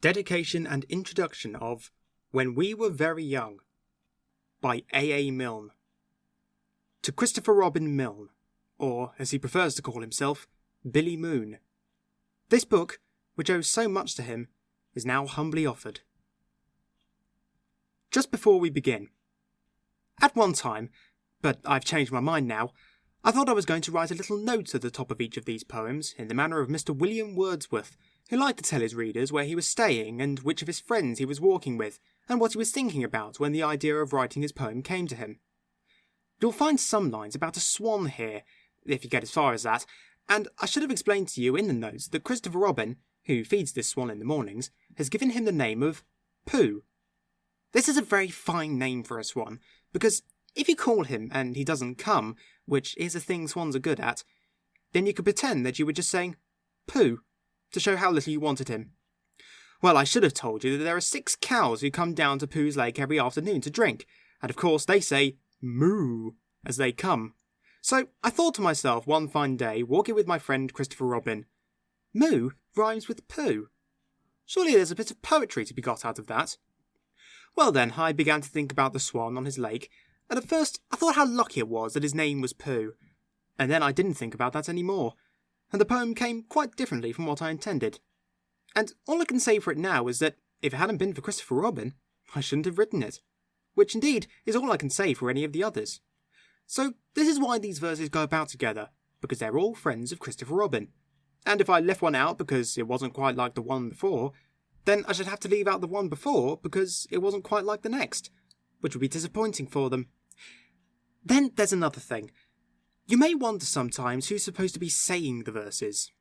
Dedication and Introduction of When We Were Very Young by A. Milne. To Christopher Robin Milne, or, as he prefers to call himself, Billy Moon. This book, which owes so much to him, is now humbly offered. Just before we begin. At one time, but I've changed my mind now, I thought I was going to write a little note at the top of each of these poems in the manner of Mr. William Wordsworth, who liked to tell his readers where he was staying and which of his friends he was walking with, and what he was thinking about when the idea of writing his poem came to him. You'll find some lines about a swan here, if you get as far as that, and I should have explained to you in the notes that Christopher Robin, who feeds this swan in the mornings, has given him the name of Pooh. This is a very fine name for a swan, because if you call him and he doesn't come, which is a thing swans are good at, then you could pretend that you were just saying Pooh, to show how little you wanted him. Well, I should have told you that there are 6 cows who come down to Pooh's lake every afternoon to drink, and of course they say moo as they come. So I thought to myself one fine day, walking with my friend Christopher Robin, moo rhymes with Pooh. Surely there's a bit of poetry to be got out of that. Well then, I began to think about the swan on his lake, and at first I thought how lucky it was that his name was Pooh, and then I didn't think about that any more, and the poem came quite differently from what I intended. And all I can say for it now is that if it hadn't been for Christopher Robin, I shouldn't have written it, which indeed is all I can say for any of the others. So this is why these verses go about together, because they're all friends of Christopher Robin. And if I left one out because it wasn't quite like the one before, then I should have to leave out the one before because it wasn't quite like the next, which would be disappointing for them. Then there's another thing. You may wonder sometimes who's supposed to be saying the verses.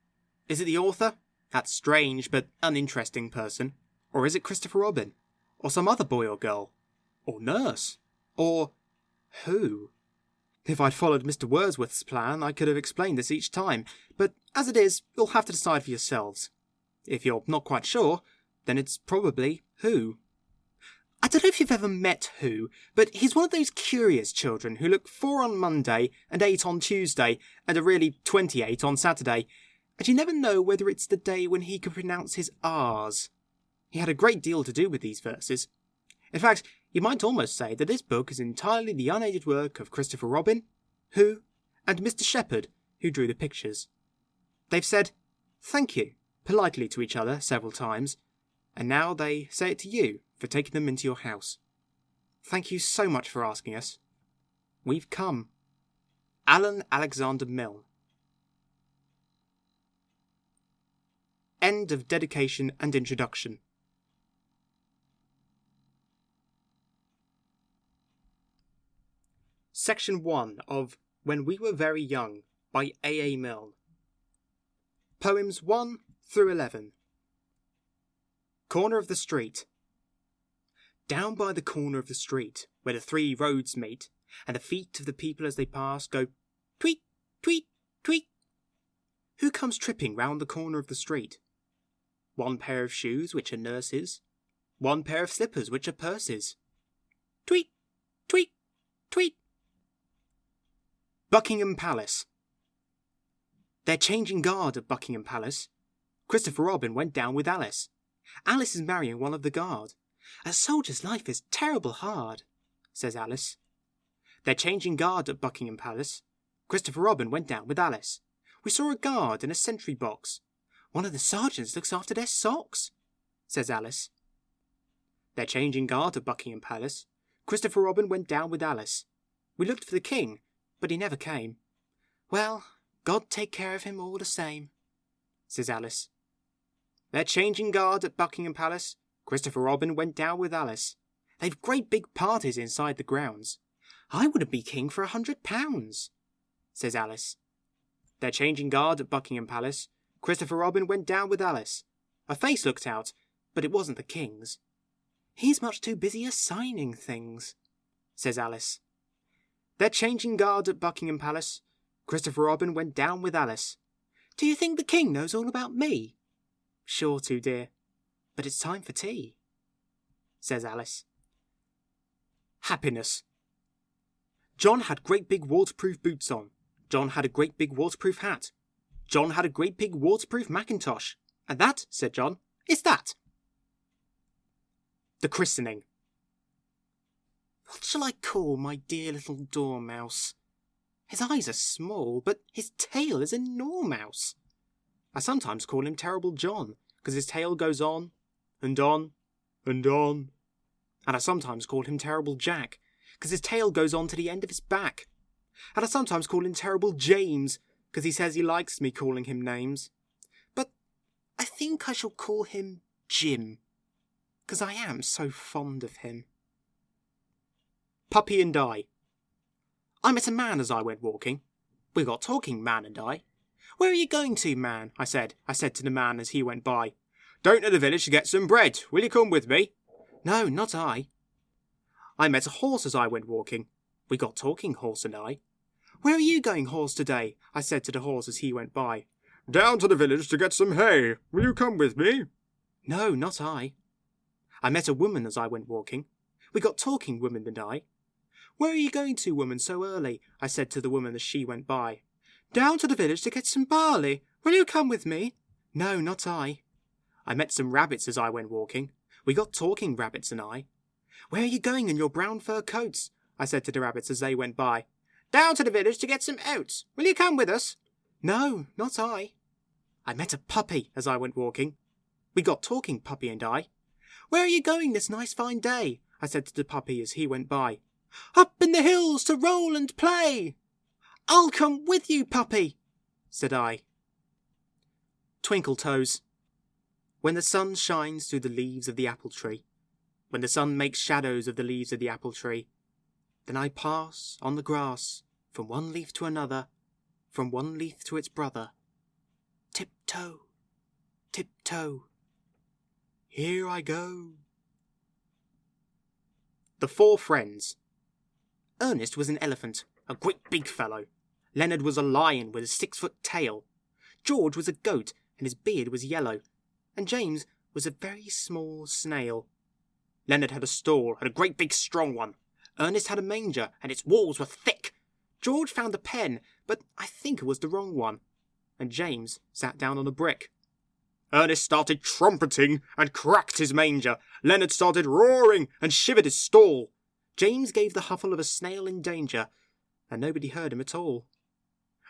Is it the author, that strange but uninteresting person? Or is it Christopher Robin? Or some other boy or girl? Or nurse? Or who? If I'd followed Mr. Wordsworth's plan, I could have explained this each time, but as it is, you'll have to decide for yourselves. If you're not quite sure, then it's probably who. I don't know if you've ever met Who, but he's one of those curious children who look 4 on Monday and 8 on Tuesday and are really 28 on Saturday, and you never know whether it's the day when he can pronounce his R's. He had a great deal to do with these verses. In fact, you might almost say that this book is entirely the unaided work of Christopher Robin, Who, and Mr. Shepherd, who drew the pictures. They've said thank you politely to each other several times, and now they say it to you for taking them into your house. Thank you so much for asking us. We've come. Alan Alexander Milne. End of dedication and introduction. Section 1 of When We Were Very Young by A. Milne. Poems 1 through 11. Corner of the street. Down by the corner of the street, where the 3 roads meet, and the feet of the people as they pass go tweet, tweet, tweet. Who comes tripping round the corner of the street? 1 pair of shoes, which are nurses. 1 pair of slippers, which are purses. Tweet, tweet, tweet. Buckingham Palace. They're changing guard at Buckingham Palace. Christopher Robin went down with Alice. Alice is marrying one of the guard. A soldier's life is terrible hard, says Alice. They're changing guard at Buckingham Palace. Christopher Robin went down with Alice. We saw a guard in a sentry box. One of the sergeants looks after their socks, says Alice. They're changing guard at Buckingham Palace. Christopher Robin went down with Alice. We looked for the king, but he never came. Well, God take care of him all the same, says Alice. They're changing guard at Buckingham Palace. Christopher Robin went down with Alice. They've great big parties inside the grounds. I wouldn't be king for £100, says Alice. They're changing guard at Buckingham Palace. Christopher Robin went down with Alice. A face looked out, but it wasn't the king's. He's much too busy assigning things, says Alice. They're changing guard at Buckingham Palace. Christopher Robin went down with Alice. Do you think the king knows all about me? Sure to, dear. But it's time for tea, says Alice. Happiness. John had great big waterproof boots on. John had a great big waterproof hat. John had a great big waterproof mackintosh. And that, said John, is that. The christening. What shall I call my dear little dormouse? His eyes are small, but his tail is enormous. I sometimes call him Terrible John, because his tail goes on, and on, and on. And I sometimes call him Terrible Jack, because his tail goes on to the end of his back. And I sometimes call him Terrible James, because he says he likes me calling him names. But I think I shall call him Jim, because I am so fond of him. Puppy and I. I met a man as I went walking. We got talking, man and I. Where are you going to, man? I said to the man as he went by. Down to the village to get some bread. Will you come with me? No, not I. I met a horse as I went walking. We got talking, horse and I. Where are you going, horse, today? I said to the horse as he went by. Down to the village to get some hay. Will you come with me? No, not I. I met a woman as I went walking. We got talking, woman and I. Where are you going to, woman, so early? I said to the woman as she went by. Down to the village to get some barley. Will you come with me? No, not I. I met some rabbits as I went walking. We got talking, rabbits and I. Where are you going in your brown fur coats? I said to the rabbits as they went by. Down to the village to get some oats. Will you come with us? No, not I. I met a puppy as I went walking. We got talking, puppy and I. Where are you going this nice fine day? I said to the puppy as he went by. Up in the hills to roll and play. I'll come with you, puppy, said I. Twinkle toes. When the sun shines through the leaves of the apple tree, when the sun makes shadows of the leaves of the apple tree, then I pass on the grass from one leaf to another, from one leaf to its brother. Tiptoe, tiptoe, here I go. The Four Friends. Ernest was an elephant, a great big fellow. Leonard was a lion with a 6-foot tail. George was a goat, and his beard was yellow. And James was a very small snail. Leonard had a stall, and a great big strong one. Ernest had a manger, and its walls were thick. George found a pen, but I think it was the wrong one. And James sat down on a brick. Ernest started trumpeting and cracked his manger. Leonard started roaring and shivered his stall. James gave the huffle of a snail in danger, and nobody heard him at all.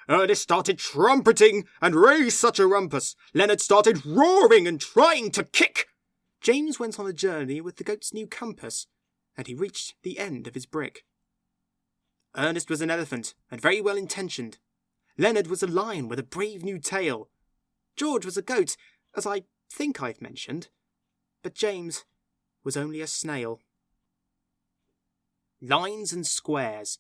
Ernest started trumpeting and raised such a rumpus. Leonard started roaring and trying to kick. James went on a journey with the goat's new compass, and he reached the end of his brick. Ernest was an elephant, and very well intentioned. Leonard was a lion with a brave new tail. George was a goat, as I think I've mentioned. But James was only a snail. Lines and squares.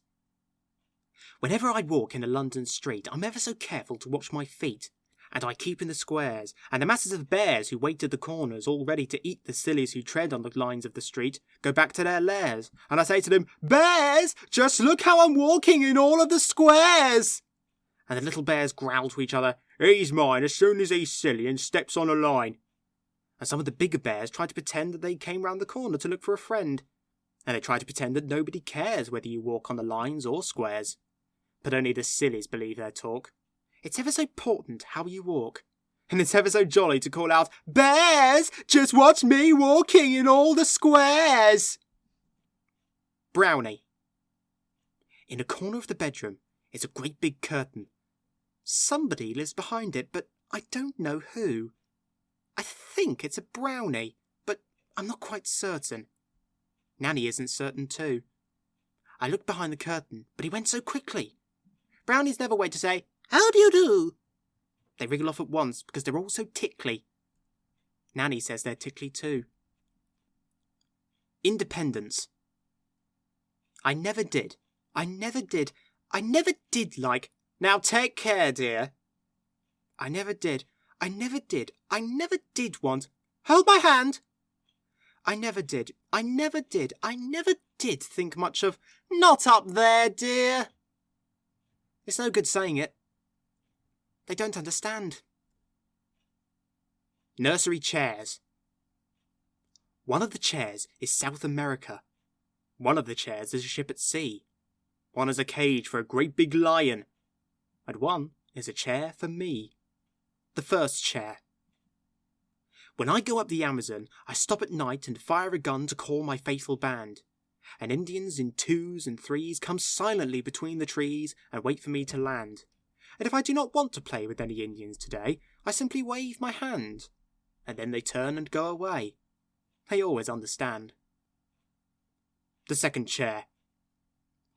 Whenever I walk in a London street, I'm ever so careful to watch my feet, and I keep in the squares, and the masses of bears who wait at the corners, all ready to eat the sillies who tread on the lines of the street, go back to their lairs, and I say to them, Bears, just look how I'm walking in all of the squares! And the little bears growl to each other, He's mine as soon as he's silly and steps on a line. And some of the bigger bears try to pretend that they came round the corner to look for a friend, and they try to pretend that nobody cares whether you walk on the lines or squares. But only the sillies believe their talk. It's ever so important how you walk. And it's ever so jolly to call out, Bears, just watch me walking in all the squares. Brownie. In a corner of the bedroom is a great big curtain. Somebody lives behind it, but I don't know who. I think it's a brownie, but I'm not quite certain. Nanny isn't certain too. I looked behind the curtain, but he went so quickly. Brownies never wait to say, How do you do? They wriggle off at once because they're all so tickly. Nanny says they're tickly too. Independence. I never did like, now take care, dear. I never did want, hold my hand. I never did think much of, not up there, dear. It's no good saying it. They don't understand. Nursery chairs. One of the chairs is South America. One of the chairs is a ship at sea. One is a cage for a great big lion. And one is a chair for me. The first chair. When I go up the Amazon, I stop at night and fire a gun to call my faithful band. And Indians in 2s and 3s come silently between the trees and wait for me to land. And if I do not want to play with any Indians today, I simply wave my hand. And then they turn and go away. They always understand. The second chair.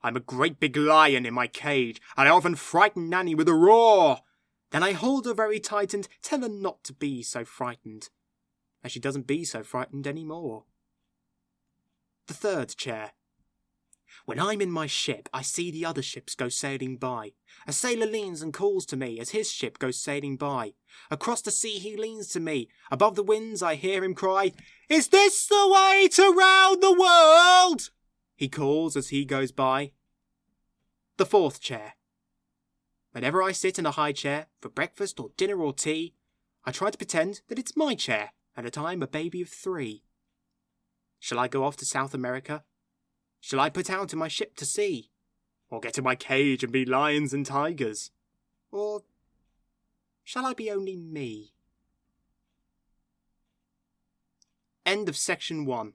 I'm a great big lion in my cage, and I often frighten Nanny with a roar. Then I hold her very tight and tell her not to be so frightened. And she doesn't be so frightened any more. The third chair. When I'm in my ship, I see the other ships go sailing by. A sailor leans and calls to me as his ship goes sailing by. Across the sea he leans to me. Above the winds I hear him cry, "Is this the way to round the world?" He calls as he goes by. The fourth chair. Whenever I sit in a high chair, for breakfast or dinner or tea, I try to pretend that it's my chair and that I'm a baby of 3. Shall I go off to South America? Shall I put out in my ship to sea? Or get in my cage and be lions and tigers? Or shall I be only me? End of section 1.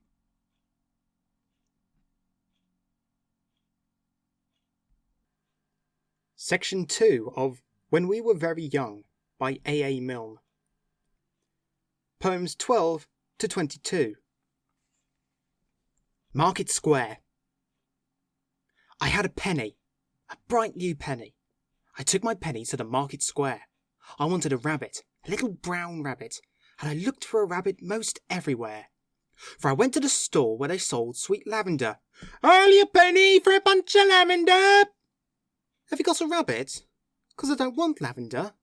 Section 2 of When We Were Very Young by A. Milne. Poems 12 to 22. Market Square. I had a penny, a bright new penny. I took my penny to the market square. I wanted a rabbit, a little brown rabbit, and I looked for a rabbit most everywhere. For I went to the store where they sold sweet lavender. "Only a penny for a bunch of lavender." "Have you got a rabbit?" "'Cause I don't want lavender."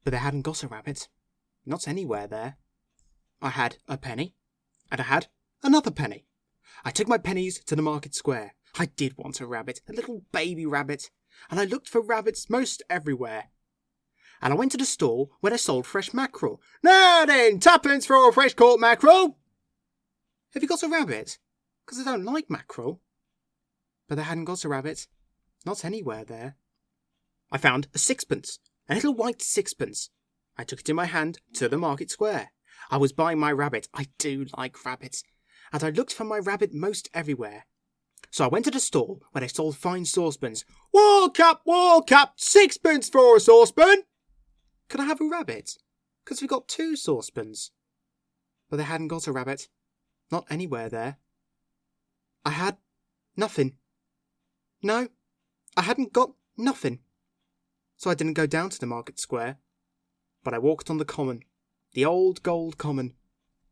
But they hadn't got a rabbit. Not anywhere there. I had a penny, and I had another penny. I took my pennies to the market square. I did want a rabbit, a little baby rabbit, and I looked for rabbits most everywhere. And I went to the store where they sold fresh mackerel. "Now then, 2pence for a fresh caught mackerel." "Have you got a rabbit?" "'Cause I don't like mackerel." But they hadn't got a rabbit. Not anywhere there. I found a 6pence, a little white 6pence. I took it in my hand to the market square. I was buying my rabbit. I do like rabbits. And I looked for my rabbit most everywhere. So I went to the store where they sold fine saucepans. Walk up, 6pence for a saucepan." "Could I have a rabbit?" "'Cause we got 2 saucepans." But they hadn't got a rabbit. Not anywhere there. I had nothing. No, I hadn't got nothing. So I didn't go down to the market square, but I walked on the common, the old gold common,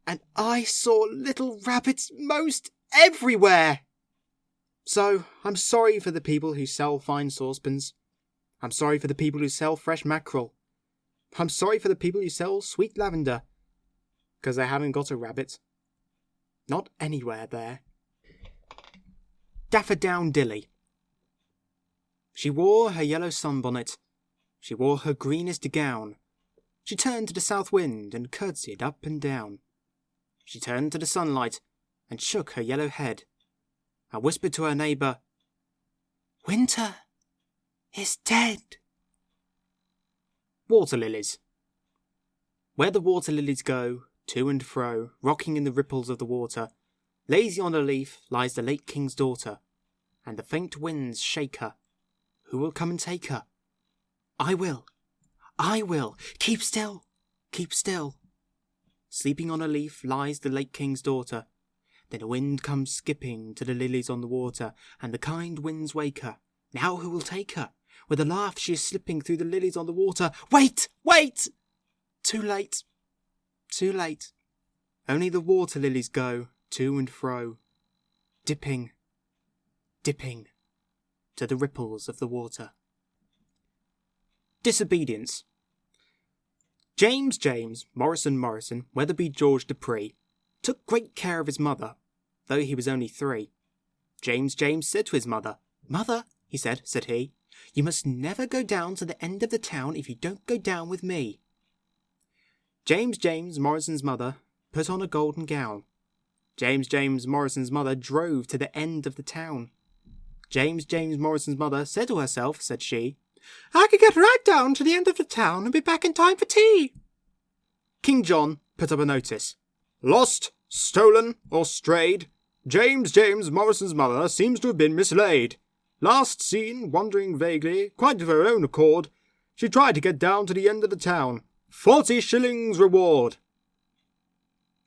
and I saw little rabbits most everywhere. So I'm sorry for the people who sell fine saucepans. I'm sorry for the people who sell fresh mackerel. I'm sorry for the people who sell sweet lavender, 'cause they haven't got a rabbit. Not anywhere there. Daffodowndilly. She wore her yellow sunbonnet. She wore her greenest gown. She turned to the south wind and curtsied up and down. She turned to the sunlight and shook her yellow head, and whispered to her neighbour, "Winter is dead." Water lilies. Where the water lilies go, to and fro, rocking in the ripples of the water, lazy on a leaf lies the late king's daughter, and the faint winds shake her. Who will come and take her? I will. I will. Keep still. Keep still. Sleeping on a leaf lies the late king's daughter. Then a wind comes skipping to the lilies on the water, and the kind winds wake her. Now who will take her? With a laugh she is slipping through the lilies on the water. Wait! Wait! Too late. Too late. Only the water lilies go to and fro, dipping, dipping, to the ripples of the water. Disobedience. James Morrison, Weatherby George Dupree, took great care of his mother, though he was only 3. James said to his mother, "Mother," said he, "you must never go down to the end of the town if you don't go down with me." James Morrison's mother put on a golden gown. James Morrison's mother drove to the end of the town. James Morrison's mother said to herself, said she, "I could get right down to the end of the town and be back in time for tea." King John put up a notice. Lost, stolen, or strayed, James Morrison's mother seems to have been mislaid. Last seen, wandering vaguely, quite of her own accord, she tried to get down to the end of the town. 40 shillings reward.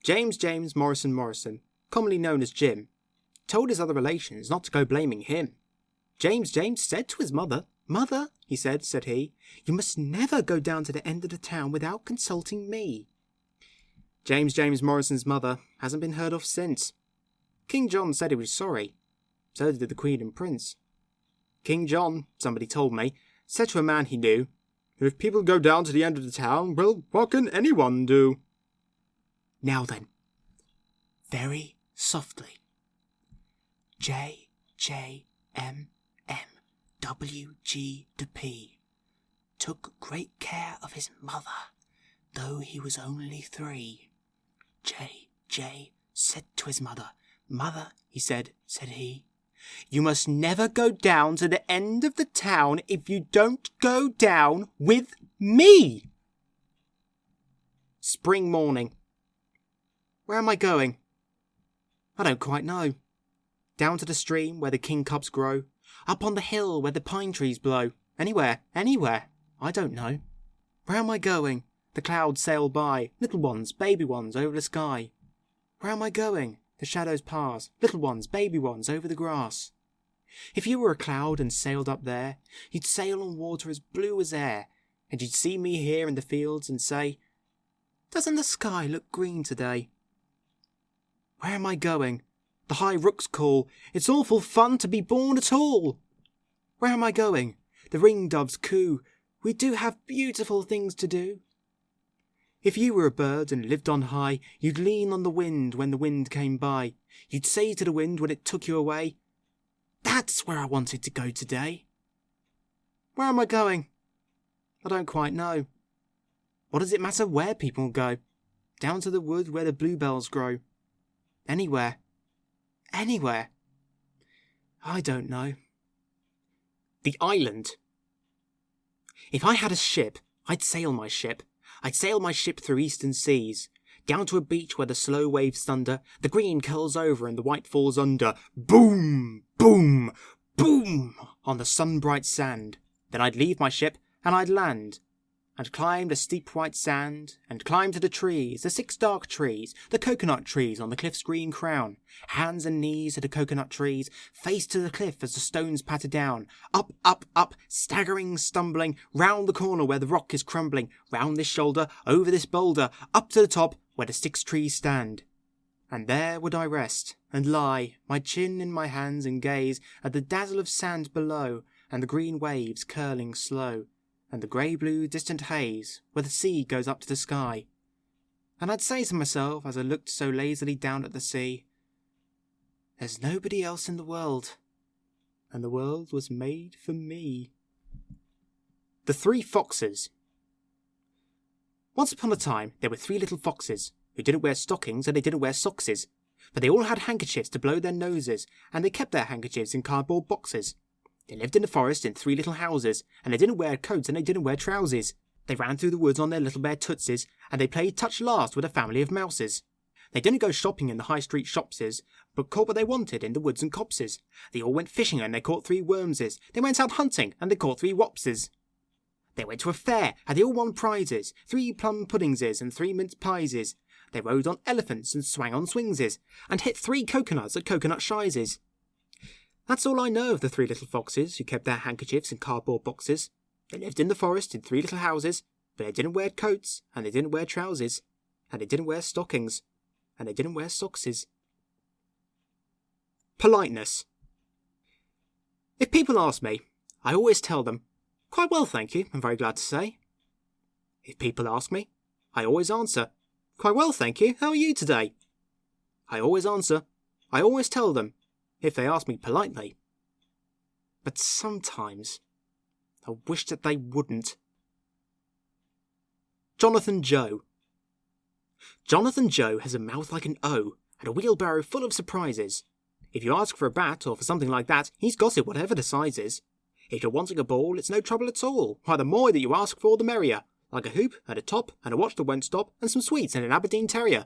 James Morrison, commonly known as Jim, told his other relations not to go blaming him. James said to his mother, "Mother," he said he, "you must never go down to the end of the town without consulting me." James Morrison's mother hasn't been heard of since. King John said he was sorry. So did the Queen and Prince. King John, somebody told me, said to a man he knew, "If people go down to the end of the town, well, what can anyone do?" Now then, very softly. J.M.M.W.G. to P. took great care of his mother, though he was only 3. J. said to his mother, "Mother," he said he, "you must never go down to the end of the town if you don't go down with me." Spring morning. Where am I going? I don't quite know. Down to the stream where the kingcups grow, up on the hill where the pine trees blow. Anywhere. I don't know. Where am I going? The clouds sail by, little ones, baby ones, over the sky. Where am I going? The shadows pass, little ones, baby ones, over the grass. If you were a cloud and sailed up there, you'd sail on water as blue as air, and you'd see me here in the fields and say, "Doesn't the sky look green today?" Where am I going? The high rooks call, "It's awful fun to be born at all." Where am I going? The ringdoves coo, "We do have beautiful things to do." If you were a bird and lived on high, you'd lean on the wind when the wind came by. You'd say to the wind when it took you away, "That's where I wanted to go today." Where am I going? I don't quite know. What does it matter where people go? Down to the wood where the bluebells grow. Anywhere. I don't know. The island. If I had a ship, I'd sail my ship. I'd sail my ship through eastern seas, down to a beach where the slow waves thunder, the green curls over and the white falls under. Boom, boom, boom, on the sun-bright sand. Then I'd leave my ship and I'd land, and climb the steep white sand, and climb to the trees, the 6 dark trees, the coconut trees on the cliff's green crown. Hands and knees to the coconut trees, face to the cliff as the stones patter down. Up, staggering, stumbling, round the corner where the rock is crumbling, round this shoulder, over this boulder, up to the top where the 6 trees stand. And there would I rest, and lie, my chin in my hands, and gaze at the dazzle of sand below, and the green waves curling slow, and the grey-blue distant haze where the sea goes up to the sky. And I'd say to myself as I looked so lazily down at the sea, "There's nobody else in the world, and the world was made for me." The 3 Foxes. Once upon a time there were 3 little foxes, who didn't wear stockings and they didn't wear sockses, but they all had handkerchiefs to blow their noses, and they kept their handkerchiefs in cardboard boxes. They lived in the forest in 3 little houses, and they didn't wear coats and they didn't wear trousers. They ran through the woods on their little bare tootses, and they played touch last with a family of mouses. They didn't go shopping in the high street shopses, but caught what they wanted in the woods and copses. They all went fishing and they caught 3 wormses. They went out hunting and they caught 3 wopses. They went to a fair and they all won prizes, 3 plum puddingses and 3 mince pieses. They rode on elephants and swang on swingses, and hit 3 coconuts at coconut shizes. That's all I know of the 3 little foxes who kept their handkerchiefs in cardboard boxes. They lived in the forest in 3 little houses, but they didn't wear coats, and they didn't wear trousers, and they didn't wear stockings, and they didn't wear sockses. Politeness. If people ask me, I always tell them, "Quite well, thank you, I'm very glad to say." If people ask me, I always answer, "Quite well, thank you, how are you today?" I always answer, I always tell them, if they ask me politely. But sometimes I wish that they wouldn't. Jonathan Joe. Jonathan Joe has a mouth like an O, and a wheelbarrow full of surprises. If you ask for a bat, or for something like that, he's got it whatever the size is. If you're wanting a ball, it's no trouble at all. Why, the more that you ask for, the merrier. like a hoop and a top and a watch that won't stop and some sweets and an Aberdeen Terrier.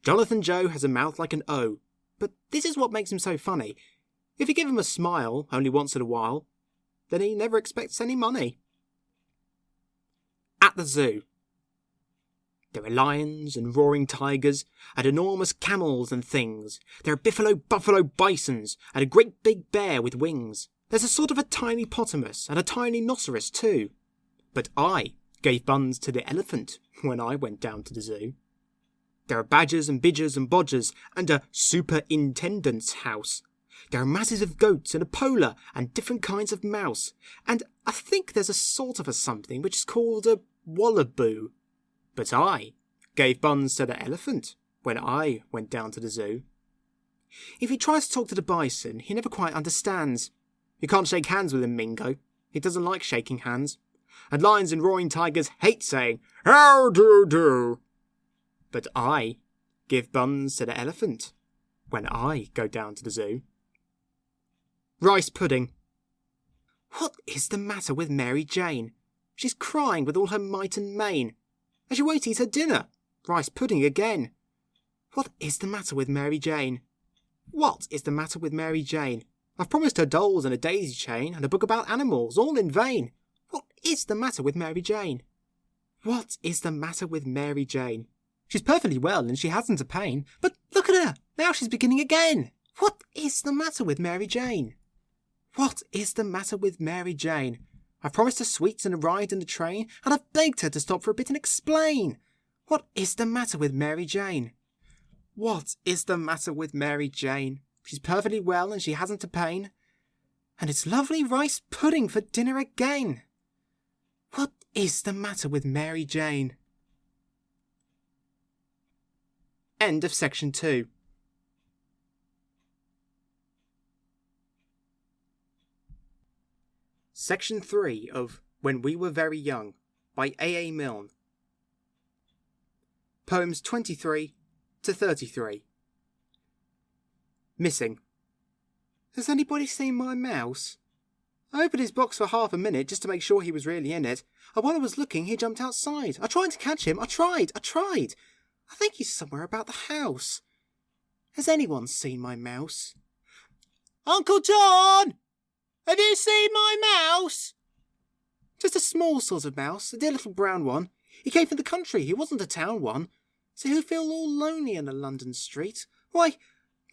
Jonathan Joe has a mouth like an O, but this is what makes him so funny. If you give him a smile only once in a while, then he never expects any money. At the zoo. There are lions and roaring tigers and enormous camels and things. There are buffalo bisons and a great big bear with wings. There's a sort of a tiny potamus and a tiny rhinoceros too. But I gave buns to the elephant when I went down to the zoo. There are badgers and bidgers and bodgers and a superintendent's house. There are masses of goats and a polar and different kinds of mouse. And I think there's a sort of a something which is called a wallaboo. But I gave buns to the elephant when I went down to the zoo. If he tries to talk to the bison, he never quite understands. You can't shake hands with him, Mingo. He doesn't like shaking hands. And lions and roaring tigers hate saying, "How do?" But I give buns to the elephant when I go down to the zoo. Rice pudding. What is the matter with Mary Jane? She's crying with all her might and main. And she won't eat her dinner. Rice pudding again. What is the matter with Mary Jane? What is the matter with Mary Jane? I've promised her dolls and a daisy chain and a book about animals, all in vain. What is the matter with Mary Jane? What is the matter with Mary Jane? She's perfectly well and she hasn't a pain, but look at her, now she's beginning again. What is the matter with Mary Jane? What is the matter with Mary Jane? I've promised her sweets and a ride in the train, and I've begged her to stop for a bit and explain. What is the matter with Mary Jane? What is the matter with Mary Jane? She's perfectly well and she hasn't a pain. And it's lovely rice pudding for dinner again. What is the matter with Mary Jane? End of section 2. Section 3 of When We Were Very Young by A. Milne. Poems 23 to 33. Missing. Has anybody seen my mouse? I opened his box for half a minute just to make sure he was really in it, and while I was looking he jumped outside. I tried to catch him. I tried. I think he's somewhere about the house. Has anyone seen my mouse? Uncle John! Have you seen my mouse? Just a small sort of mouse, a dear little brown one. He came from the country, he wasn't a town one. So he'll feel all lonely in a London street. Why,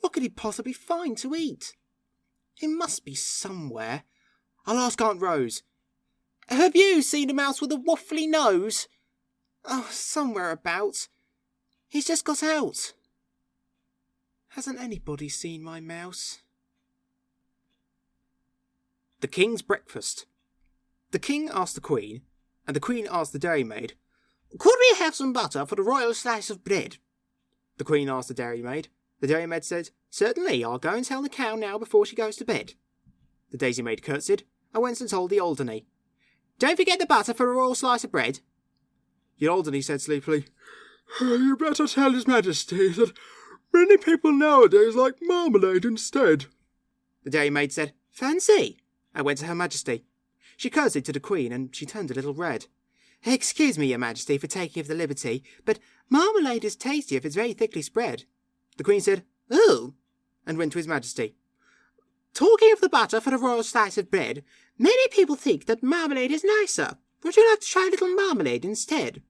what could he possibly find to eat? He must be somewhere. I'll ask Aunt Rose. Have you seen a mouse with a waffly nose? Oh, somewhere about. He's just got out. Hasn't anybody seen my mouse? The King's Breakfast. The King asked the Queen, and the Queen asked the dairymaid, "Could we have some butter for the royal slice of bread?" The Queen asked the dairymaid. The dairymaid said, "Certainly, I'll go and tell the cow now before she goes to bed." The daisymaid curtsied and went and told the Alderney. "Don't forget the butter for a royal slice of bread." The Alderney said sleepily, "You better tell His Majesty that many people nowadays like marmalade instead." The dairymaid said, "Fancy!" and went to Her Majesty. She curtsied to the Queen, and she turned a little red. "Excuse me, Your Majesty, for taking of the liberty, but marmalade is tasty if it's very thickly spread." The Queen said, "Oh," and went to His Majesty. "Talking of the butter for the royal slice of bread, many people think that marmalade is nicer. Would you like to try a little marmalade instead?"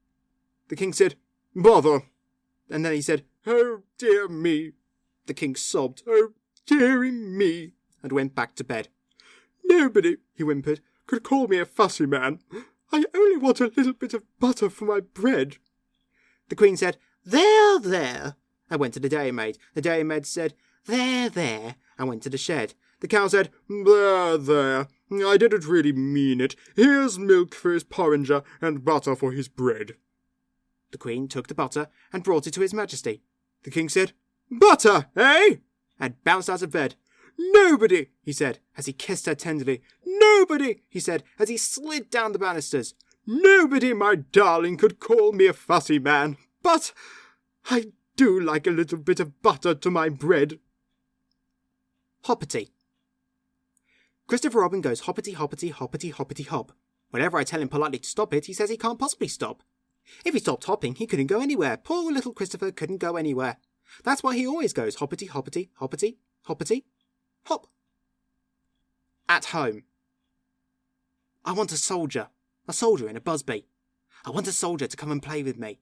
The King said, "Bother." And then he said, "Oh, dear me." The King sobbed, "Oh, dearie me," and went back to bed. "Nobody," he whimpered, "could call me a fussy man. I only want a little bit of butter for my bread." The Queen said, "There, there," and went to the dairymaid. The dairymaid said, "There, there," and went to the shed. The cow said, "There, there, I didn't really mean it. Here's milk for his porringer and butter for his bread." The Queen took the butter and brought it to His Majesty. The King said, "Butter, eh?" and bounced out of bed. "Nobody," he said, as he kissed her tenderly. "Nobody," he said, as he slid down the banisters. "Nobody, my darling, could call me a fussy man, but I do like a little bit of butter to my bread." Hoppity. Christopher Robin goes hoppity, hoppity, hoppity, hoppity, hop. Whenever I tell him politely to stop it, he says he can't possibly stop. If he stopped hopping, he couldn't go anywhere. Poor little Christopher couldn't go anywhere. That's why he always goes hoppity, hoppity, hoppity, hoppity, hop. At home. I want a soldier in a busby. I want a soldier to come and play with me.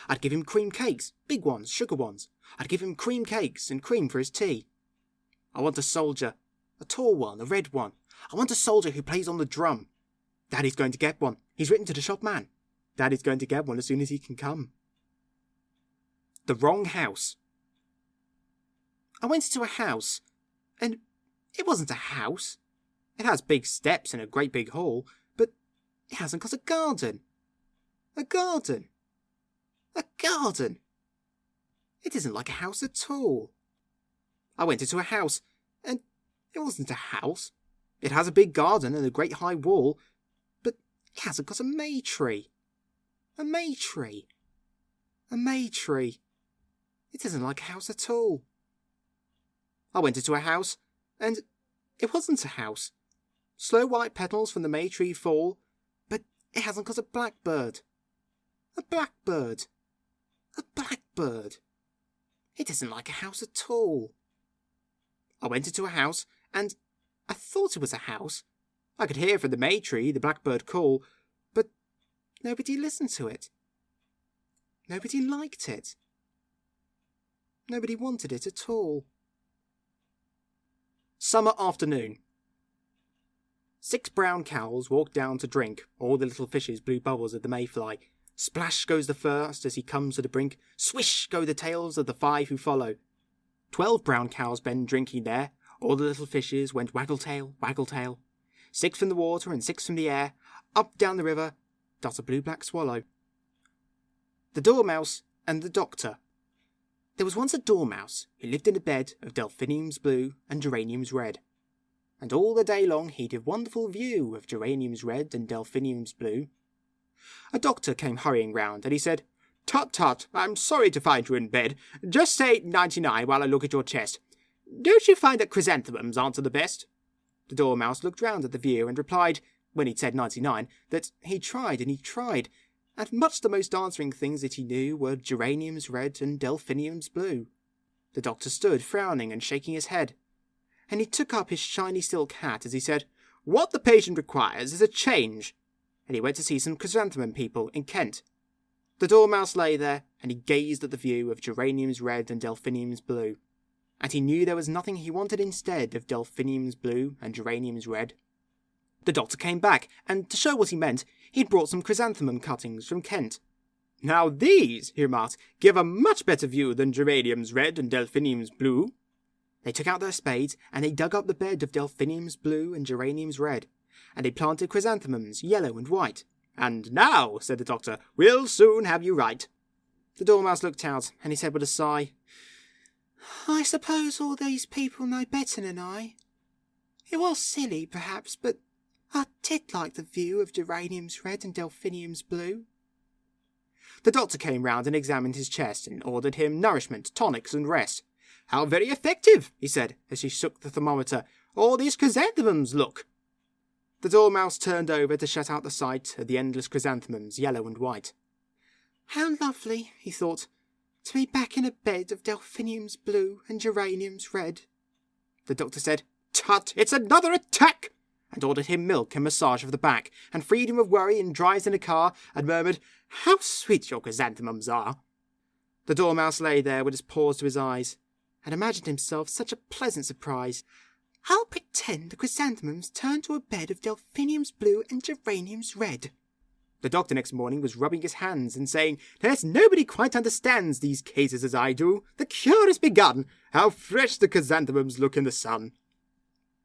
I'd give him cream cakes, big ones, sugar ones. I'd give him cream cakes and cream for his tea. I want a soldier, a tall one, a red one. I want a soldier who plays on the drum. Daddy's going to get one. He's written to the shop man. Daddy's going to get one as soon as he can come. The wrong house. I went into a house, and it wasn't a house. It has big steps and a great big hall, but it hasn't got a garden. A garden. A garden. It isn't like a house at all. I went into a house, and it wasn't a house. It has a big garden and a great high wall, but it hasn't got a May tree. A May tree. A May tree. It isn't like a house at all. I went into a house, and it wasn't a house. Slow white petals from the May tree fall, but it hasn't got a blackbird. A blackbird. A blackbird. It isn't like a house at all. I went into a house, and I thought it was a house. I could hear from the May tree the blackbird call, but nobody listened to it. Nobody liked it. Nobody wanted it at all. Summer afternoon. 6 brown cows walked down to drink. All the little fishes blew bubbles at the mayfly. Splash goes the first as he comes to the brink. Swish go the tails of the 5 who follow. 12 brown cows been drinking there. All the little fishes went waggle-tail, waggle-tail. 6 from the water and 6 from the air. Up down the river, does a blue-black swallow. The Dormouse and the Doctor. There was once a dormouse who lived in a bed of delphiniums blue and geraniums red. And all the day long he'd a wonderful view of geraniums red and delphiniums blue. A doctor came hurrying round, and he said, "Tut, tut, I'm sorry to find you in bed. Just say 99 while I look at your chest. Don't you find that chrysanthemums answer the best?" The Dormouse looked round at the view and replied, when he'd said 99, that he tried and he tried, and much the most answering things that he knew were geraniums red and delphiniums blue. The doctor stood frowning and shaking his head, and he took up his shiny silk hat as he said, "What the patient requires is a change," and he went to see some chrysanthemum people in Kent. The Dormouse lay there, and he gazed at the view of geraniums red and delphiniums blue, and he knew there was nothing he wanted instead of delphiniums blue and geraniums red. The doctor came back, and to show what he meant, he'd brought some chrysanthemum cuttings from Kent. "Now these," he remarked, "give a much better view than geraniums red and delphiniums blue." They took out their spades, and they dug up the bed of delphiniums blue and geraniums red, and they planted chrysanthemums yellow and white. "And now," said the doctor, "we'll soon have you right." The Dormouse looked out, and he said with a sigh, "I suppose all these people know better than I. It was silly, perhaps, but I did like the view of geraniums red and delphiniums blue." The doctor came round and examined his chest and ordered him nourishment, tonics and rest. "How very effective," he said, as he shook the thermometer. "All these chrysanthemums look." The Dormouse turned over to shut out the sight of the endless chrysanthemums, yellow and white. "How lovely," he thought, "to be back in a bed of delphiniums blue and geraniums red." The doctor said, "Tut, it's another attack," and ordered him milk and massage of the back, and freed him of worry and drives in a car, and murmured, "How sweet your chrysanthemums are." The Dormouse lay there with his paws to his eyes, and imagined himself such a pleasant surprise. "I'll pretend the chrysanthemums turned to a bed of delphiniums blue and geraniums red." The doctor next morning was rubbing his hands and saying, "There's nobody quite understands these cases as I do. The cure is begun. How fresh the chrysanthemums look in the sun."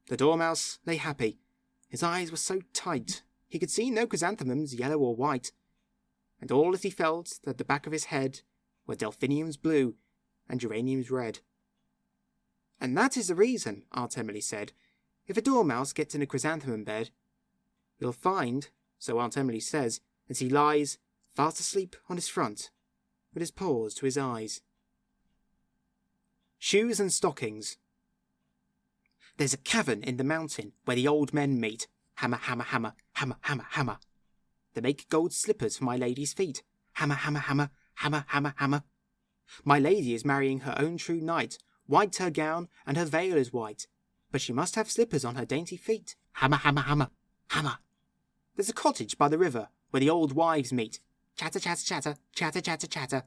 The Dormouse lay happy. His eyes were so tight, he could see no chrysanthemums, yellow or white, and all that he felt at the back of his head were delphiniums blue and geraniums red. And that is the reason, Aunt Emily said, if a Dormouse gets in a chrysanthemum bed, you'll find, so Aunt Emily says, that he lies fast asleep on his front, with his paws to his eyes. Shoes and stockings. There's a cavern in the mountain where the old men meet. Hammer, hammer, hammer, hammer, hammer, hammer. They make gold slippers for my lady's feet. Hammer, hammer, hammer, hammer, hammer, hammer. My lady is marrying her own true knight. White her gown, and her veil is white. But she must have slippers on her dainty feet. Hammer, hammer, hammer, hammer. There's a cottage by the river, where the old wives meet. Chatter, chatter, chatter, chatter, chatter, chatter.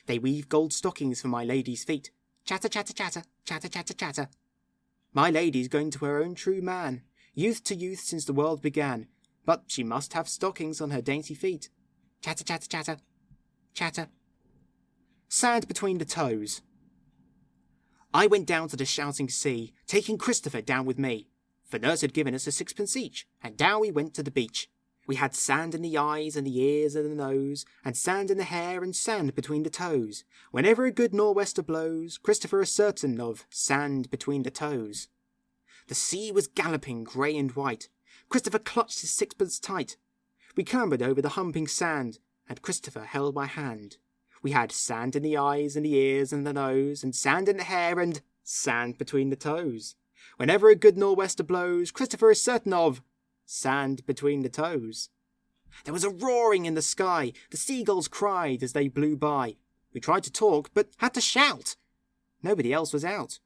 They weave gold stockings for my lady's feet. Chatter, chatter, chatter, chatter, chatter, chatter. My lady's going to her own true man, youth to youth since the world began, but she must have stockings on her dainty feet. Chatter, chatter, chatter, chatter. Sand between the toes. I went down to the shouting sea, taking Christopher down with me, for nurse had given us a sixpence each, and down we went to the beach. We had sand in the eyes and the ears and the nose, and sand in the hair and sand between the toes. Whenever a good nor'wester blows, Christopher is certain of sand between the toes. The sea was galloping grey and white. Christopher clutched his sixpence tight. We clambered over the humping sand, and Christopher held my hand. We had sand in the eyes and the ears and the nose, and sand in the hair and sand between the toes. Whenever a good nor'wester blows, Christopher is certain of sand between the toes. There was a roaring in the sky. The seagulls cried as they blew by. We tried to talk, but had to shout. Nobody else was out.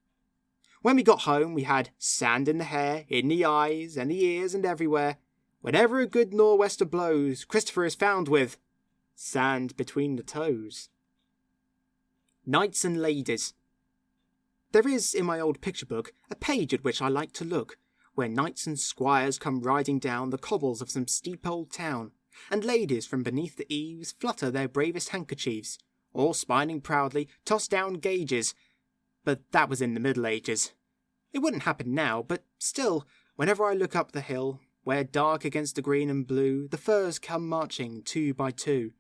When we got home, we had sand in the hair, in the eyes, and the ears, and everywhere. Whenever a good nor'wester blows, Christopher is found with sand between the toes. Knights and ladies. There is, in my old picture book, a page at which I like to look, where knights and squires come riding down the cobbles of some steep old town, and ladies from beneath the eaves flutter their bravest handkerchiefs, or, smiling proudly, toss down gauges. But that was in the Middle Ages. It wouldn't happen now, but still, whenever I look up the hill, where dark against the green and blue the firs come marching two by two,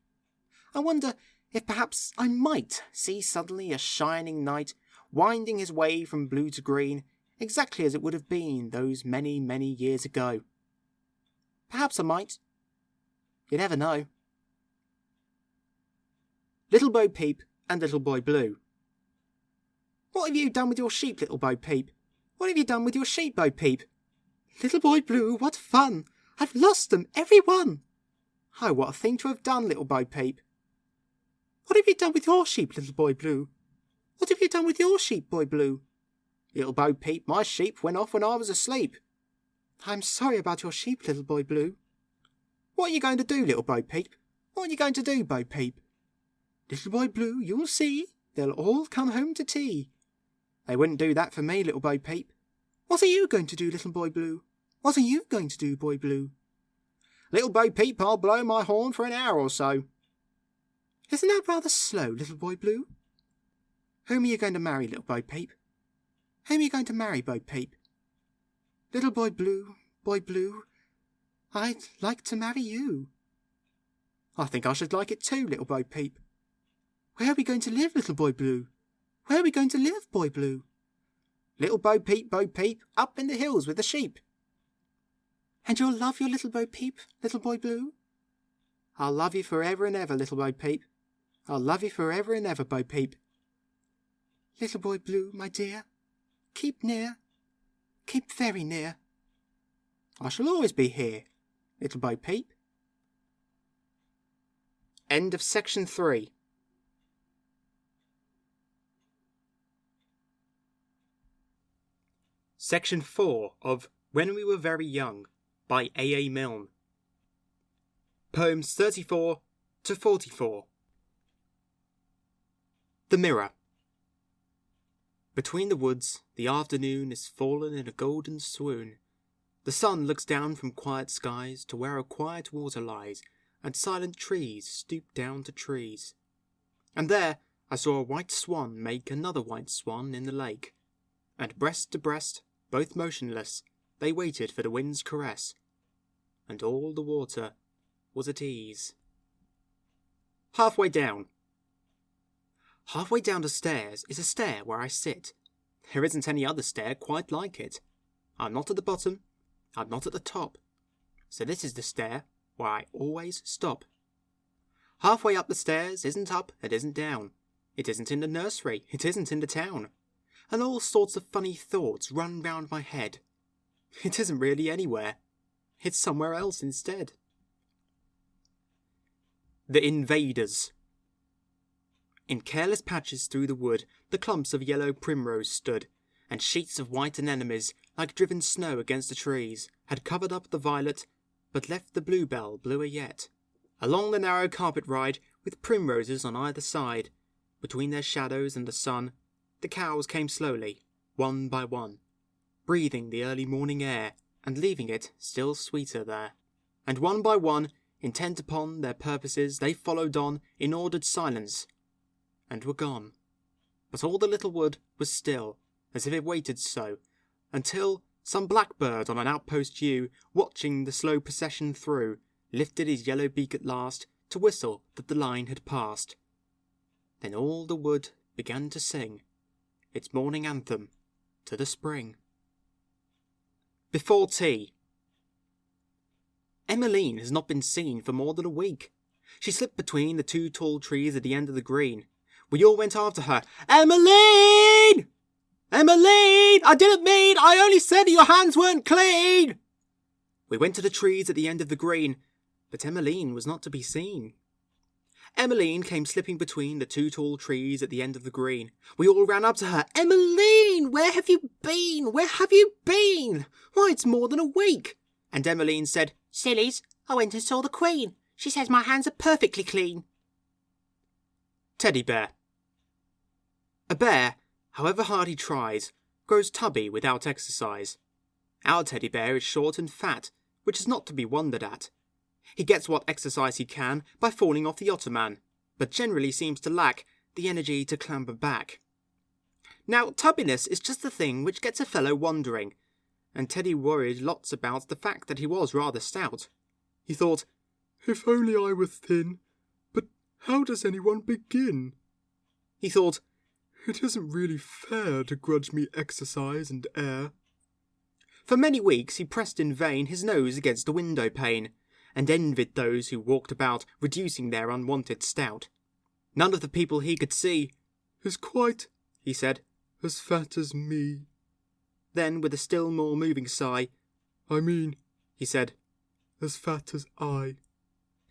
I wonder if perhaps I might see suddenly a shining knight winding his way from blue to green, exactly as it would have been those many, many years ago. Perhaps I might. You never know. Little Bo Peep and Little Boy Blue. What have you done with your sheep, Little Bo Peep? What have you done with your sheep, Bo Peep? Little Boy Blue, what fun! I've lost them, every one! Oh, what a thing to have done, Little Bo Peep. What have you done with your sheep, Little Boy Blue? What have you done with your sheep, Boy Blue? Little Bo Peep, my sheep went off when I was asleep. I'm sorry about your sheep, Little Boy Blue. What are you going to do, Little Bo Peep? What are you going to do, Bo Peep? Little Boy Blue, you'll see, they'll all come home to tea. They wouldn't do that for me, Little Bo Peep. What are you going to do, Little Boy Blue? What are you going to do, Boy Blue? Little Bo Peep, I'll blow my horn for an hour or so. Isn't that rather slow, Little Boy Blue? Whom are you going to marry, Little Bo Peep? Whom are you going to marry, Bo Peep? Little Boy Blue, I'd like to marry you. I think I should like it too, Little Bo Peep. Where are we going to live, Little Boy Blue? Where are we going to live, Boy Blue? Little Bo Peep, up in the hills with the sheep. And you'll love your Little Bo Peep, Little Boy Blue? I'll love you forever and ever, Little Bo Peep. I'll love you forever and ever, Bo Peep. Little Boy Blue, my dear, keep near, keep very near. I shall always be here, Little Bo Peep. End of section 3. Section 4 of When We Were Very Young by A. Milne. Poems 34 to 44. The Mirror. Between the woods, the afternoon is fallen in a golden swoon. The sun looks down from quiet skies to where a quiet water lies, and silent trees stoop down to trees. And there I saw a white swan make another white swan in the lake, and breast to breast, both motionless, they waited for the wind's caress, and all the water was at ease. Halfway down. Halfway down the stairs is a stair where I sit. There isn't any other stair quite like it. I'm not at the bottom, I'm not at the top. So this is the stair where I always stop. Halfway up the stairs isn't up, it isn't down. It isn't in the nursery, it isn't in the town. And all sorts of funny thoughts run round my head. It isn't really anywhere. It's somewhere else instead. The Invaders. In careless patches through the wood, the clumps of yellow primrose stood, and sheets of white anemones, like driven snow against the trees, had covered up the violet, but left the bluebell bluer yet. Along the narrow carpet ride, with primroses on either side, between their shadows and the sun, the cows came slowly, one by one, breathing the early morning air, and leaving it still sweeter there. And one by one, intent upon their purposes, they followed on in ordered silence, and were gone. But all the little wood was still, as if it waited so, until some blackbird on an outpost yew, watching the slow procession through, lifted his yellow beak at last to whistle that the line had passed. Then all the wood began to sing its morning anthem to the spring. Before tea. Emmeline has not been seen for more than a week. She slipped between the two tall trees at the end of the green. We all went after her. "Emmeline! Emmeline! I didn't mean, I only said that your hands weren't clean!" We went to the trees at the end of the green, but Emmeline was not to be seen. Emmeline came slipping between the two tall trees at the end of the green. We all ran up to her. "Emmeline, where have you been? Where have you been? Why, it's more than a week." And Emmeline said, "Sillies, I went and saw the Queen. She says my hands are perfectly clean." Teddy bear. A bear, however hard he tries, grows tubby without exercise. Our teddy bear is short and fat, which is not to be wondered at. He gets what exercise he can by falling off the ottoman, but generally seems to lack the energy to clamber back. Now, tubbiness is just the thing which gets a fellow wandering, and Teddy worried lots about the fact that he was rather stout. He thought, "If only I were thin, but how does anyone begin?" He thought, "It isn't really fair to grudge me exercise and air." For many weeks he pressed in vain his nose against the window pane, and envied those who walked about reducing their unwanted stout. None of the people he could see is quite, he said, as fat as me. Then, with a still more moving sigh, "I mean," he said, "as fat as I."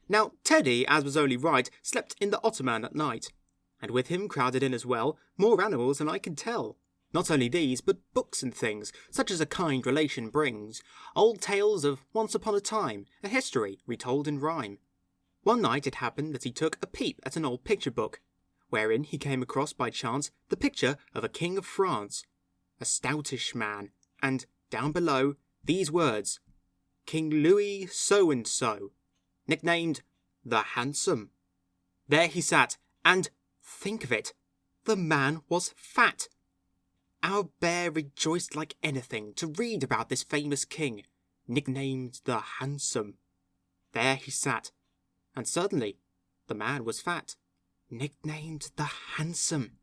Now, Teddy, as was only right, slept in the ottoman at night, and with him crowded in as well more animals than I can tell. Not only these, but books and things, such as a kind relation brings, old tales of once upon a time, a history retold in rhyme. One night it happened that he took a peep at an old picture book, wherein he came across by chance the picture of a king of France, a stoutish man, and, down below, these words, "King Louis so-and-so, nicknamed the Handsome." There he sat, and, think of it, the man was fat. Our bear rejoiced like anything to read about this famous king, nicknamed the Handsome. There he sat, and suddenly the man was fat, nicknamed the Handsome.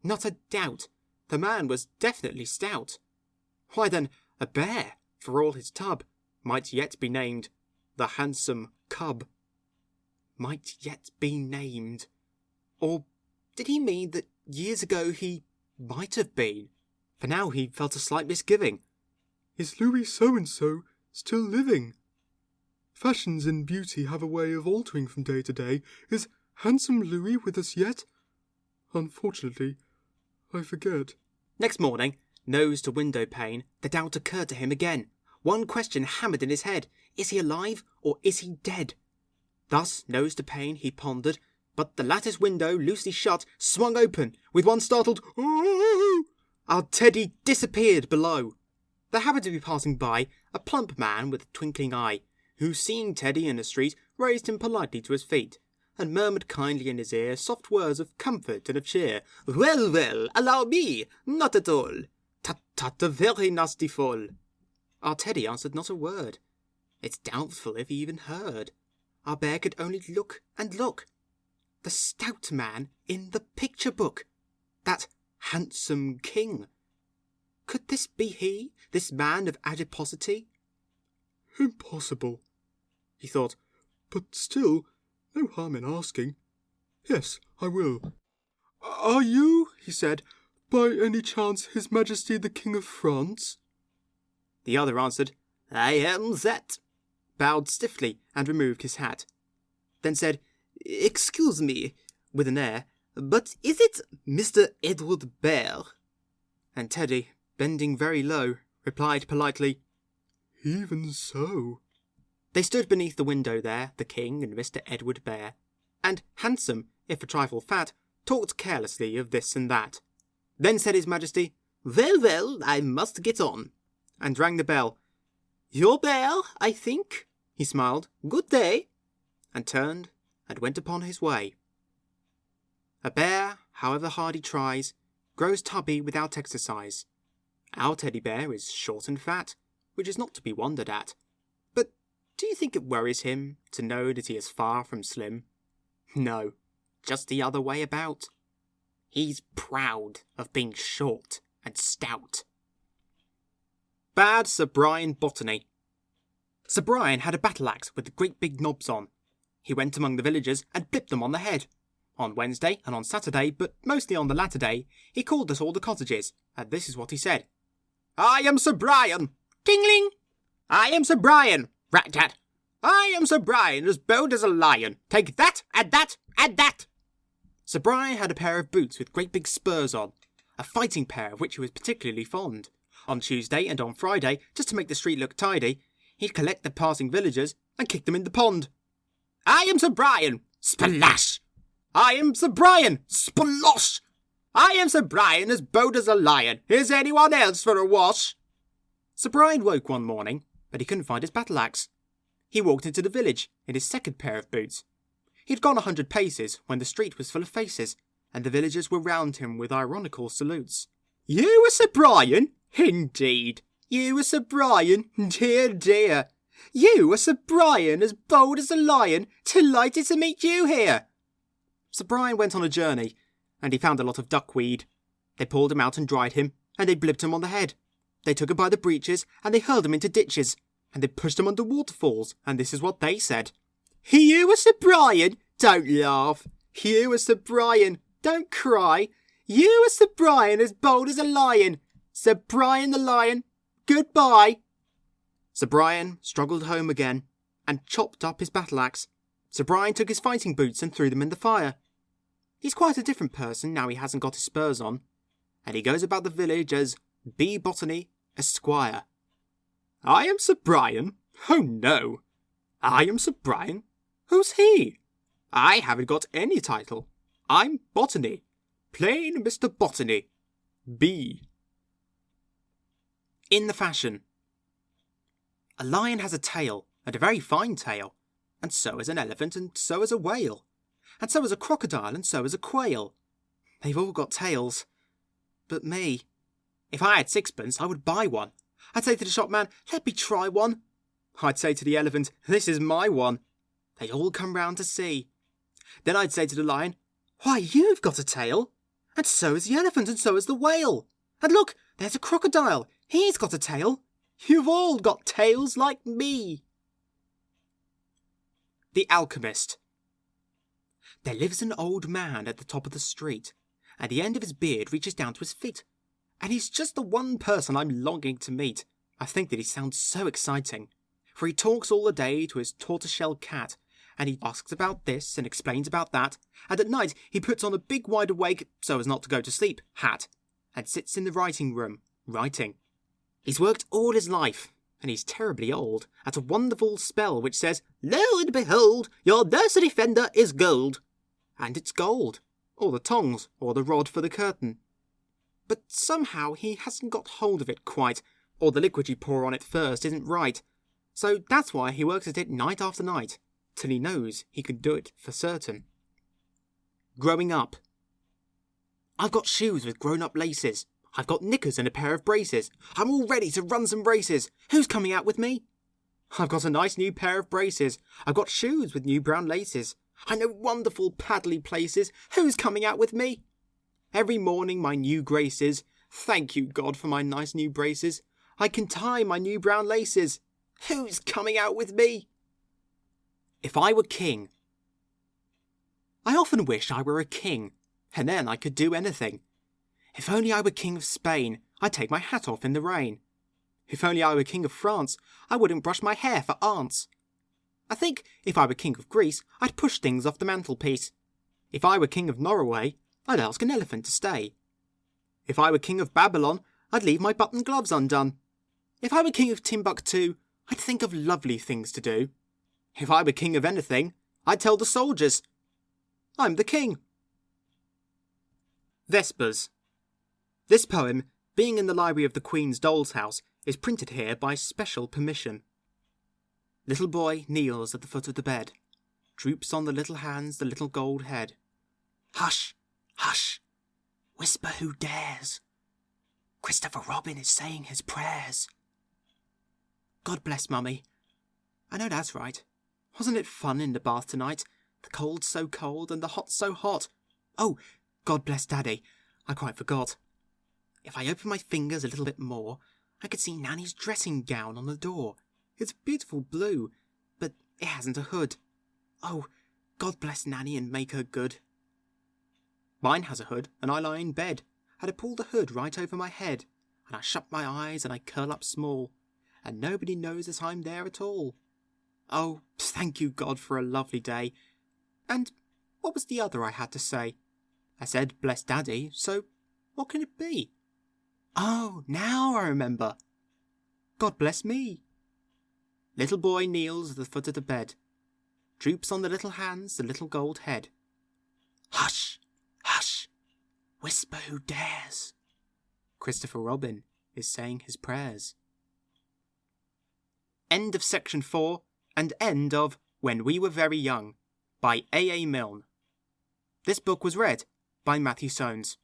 Not a doubt, the man was definitely stout. Why then, a bear, for all his tub, might yet be named the Handsome Cub. Might yet be named. Or did he mean that years ago he might have been? For now he felt a slight misgiving. Is Louis so-and-so still living? Fashions in beauty have a way of altering from day to day. Is handsome Louis with us yet? Unfortunately, I forget. Next morning, nose to window pane, the doubt occurred to him again. One question hammered in his head. Is he alive or is he dead? Thus, nose to pane, he pondered, but the lattice window, loosely shut, swung open, with one startled "Oh!" Our Teddy disappeared below. There happened to be passing by a plump man with a twinkling eye, who, seeing Teddy in the street, raised him politely to his feet, and murmured kindly in his ear soft words of comfort and of cheer. "Well, well, allow me, not at all. Tut, tut, a very nasty fall." Our Teddy answered not a word. It's doubtful if he even heard. Our bear could only look and look. The stout man in the picture book. That handsome king. Could this be he, this man of adiposity? Impossible, he thought, but still, no harm in asking. Yes, I will. Are you, he said, by any chance His Majesty the King of France? The other answered, I am that, bowed stiffly and removed his hat. Then said, Excuse me, with an air, but is it Mr. Edward Bear? And Teddy, bending very low, replied politely, Even so. They stood beneath the window there, the king and Mr. Edward Bear, and, handsome, if a trifle fat, talked carelessly of this and that. Then said his Majesty, Well, well, I must get on, and rang the bell. Your bear, I think, he smiled. Good day, and turned and went upon his way. A bear, however hard he tries, grows tubby without exercise. Our teddy bear is short and fat, which is not to be wondered at. But do you think it worries him to know that he is far from slim? No, just the other way about. He's proud of being short and stout. Bad Sir Brian Botany. Sir Brian had a battle-axe with great big knobs on. He went among the villagers and blipped them on the head. On Wednesday and on Saturday, but mostly on the latter day, he called at all the cottages, and this is what he said. I am Sir Brian! Tingling! I am Sir Brian! Rat-tat! I am Sir Brian, as bold as a lion! Take that, and that, and that! Sir Brian had a pair of boots with great big spurs on, a fighting pair of which he was particularly fond. On Tuesday and on Friday, just to make the street look tidy, he'd collect the passing villagers and kick them in the pond. I am Sir Brian! Splash! I am Sir Brian! Splosh! I am Sir Brian, as bold as a lion. Is anyone else for a wash? Sir Brian woke one morning, but he couldn't find his battle-axe. He walked into the village in his second pair of boots. He'd gone 100 paces when the street was full of faces, and the villagers were round him with ironical salutes. You are Sir Brian? Indeed. You are Sir Brian? Dear, dear. You are Sir Brian, as bold as a lion. Delighted to meet you here. Sir Brian went on a journey, and he found a lot of duckweed. They pulled him out and dried him, and they blipped him on the head. They took him by the breeches, and they hurled him into ditches, and they pushed him under waterfalls, and this is what they said. You are Sir Brian? Don't laugh. You are Sir Brian? Don't cry. You are Sir Brian, as bold as a lion. Sir Brian the lion, goodbye. Sir Brian struggled home again, and chopped up his battle-axe. Sir Brian took his fighting boots and threw them in the fire. He's quite a different person now he hasn't got his spurs on, and he goes about the village as B. Botany, Esquire. I am Sir Brian? Oh no. I am Sir Brian? Who's he? I haven't got any title. I'm Botany. Plain Mr. Botany. B. In the fashion. A lion has a tail, and a very fine tail, and so has an elephant, and so has a whale, and so has a crocodile, and so has a quail. They've all got tails. But me, if I had sixpence, I would buy one. I'd say to the shopman, let me try one. I'd say to the elephant, this is my one. They'd all come round to see. Then I'd say to the lion, why, you've got a tail. And so has the elephant, and so has the whale. And look, there's a crocodile. He's got a tail. You've all got tails like me. The Alchemist. There lives an old man at the top of the street, and the end of his beard reaches down to his feet. And he's just the one person I'm longing to meet. I think that he sounds so exciting, for he talks all the day to his tortoiseshell cat, and he asks about this and explains about that, and at night he puts on a big wide awake, so as not to go to sleep, hat, and sits in the writing room, writing. He's worked all his life, and he's terribly old, at a wonderful spell which says, Lo and behold, your nursery fender is gold. And it's gold, or the tongs, or the rod for the curtain. But somehow he hasn't got hold of it quite, or the liquid you pour on it first isn't right. So that's why he works at it night after night, till he knows he can do it for certain. Growing up. I've got shoes with grown-up laces. I've got knickers and a pair of braces. I'm all ready to run some races. Who's coming out with me? I've got a nice new pair of braces. I've got shoes with new brown laces. I know wonderful paddly places. Who's coming out with me? Every morning my new graces. Thank you, God, for my nice new braces. I can tie my new brown laces. Who's coming out with me? If I were king. I often wish I were a king, and then I could do anything. If only I were king of Spain, I'd take my hat off in the rain. If only I were king of France, I wouldn't brush my hair for aunts. I think if I were king of Greece, I'd push things off the mantelpiece. If I were king of Norway, I'd ask an elephant to stay. If I were king of Babylon, I'd leave my button gloves undone. If I were king of Timbuktu, I'd think of lovely things to do. If I were king of anything, I'd tell the soldiers. I'm the king. Vespers. This poem, being in the library of the Queen's Doll's House, is printed here by special permission. Little boy kneels at the foot of the bed, droops on the little hands the little gold head. Hush, hush, whisper who dares. Christopher Robin is saying his prayers. God bless Mummy. I know that's right. Wasn't it fun in the bath tonight? The cold's so cold and the hot's so hot. Oh, God bless Daddy. I quite forgot. If I open my fingers a little bit more, I could see Nanny's dressing gown on the door. It's beautiful blue, but it hasn't a hood. Oh, God bless Nanny and make her good. Mine has a hood, and I lie in bed, and I pull the hood right over my head, and I shut my eyes and I curl up small, and nobody knows that I'm there at all. Oh, thank you, God, for a lovely day. And what was the other I had to say? I said, bless Daddy, so what can it be? Oh, now I remember. God bless me. Little boy kneels at the foot of the bed, droops on the little hands the little gold head. Hush, hush, whisper who dares. Christopher Robin is saying his prayers. End of section 4 and end of When We Were Very Young by A. Milne. This book was read by Matthew Soanes.